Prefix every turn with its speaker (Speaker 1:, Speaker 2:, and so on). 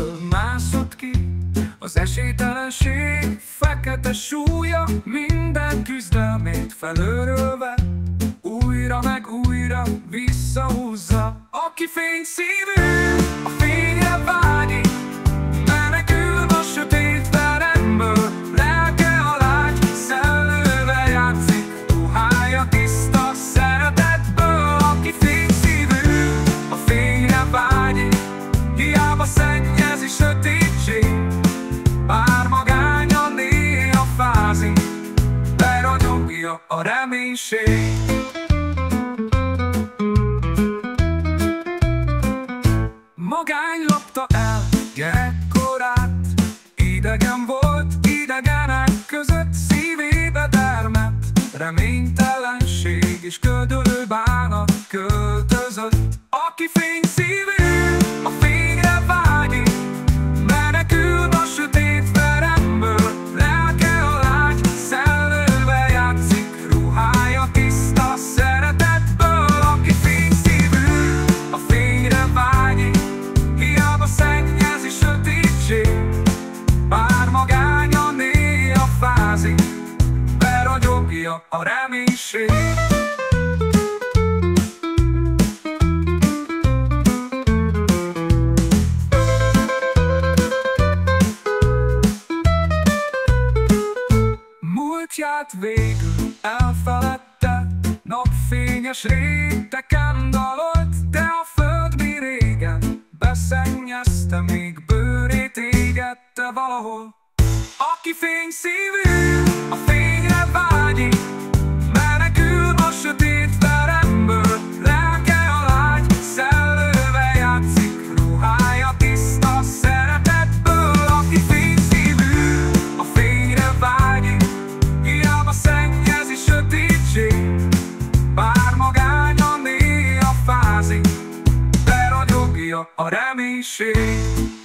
Speaker 1: Földből mászott ki az esélytelenség fekete súlya, minden küzdelmét felőrölve, újra meg újra visszahúzza. Aki fényszívű, a fényre vágyik, menekül a sötét teremből, lelke a lágy szellővel játszik, ruhája tiszta szeretetből. Aki fényszívű, a fényre vágyik, hiába szennyezi sötétség, bár magányan néha fázik, beragyogja a reménység. Magány lopta el gyerekkorát, idegen volt, idegenek között szívébe dermedt, reménytelenség és ködölő bánat költözött. Aki fényszívű, a fényre vágyik, menekül a sötét teremből, lelke a lágy szellővel játszik, ruhája tiszta szeretetből. Aki fényszívű, a fényre vágyik, hiába szennyezi sötétség, bár magányan néha fázik, beragyogja a reménység. Múltját végül elfeledte, napfényes réteken dalolt, de a föld mi régen beszennyezte, még bőrét égette valahol. Aki fényszívű, a fényre vágyik, menekül a sötét teremből, lelke a lágy szellővel játszik, ruhája tiszta szeretetből. Aki fényszívű, a fényre vágyik, hiába szennyezi sötétség, bár magányan néha fázik, beragyogja a reménység.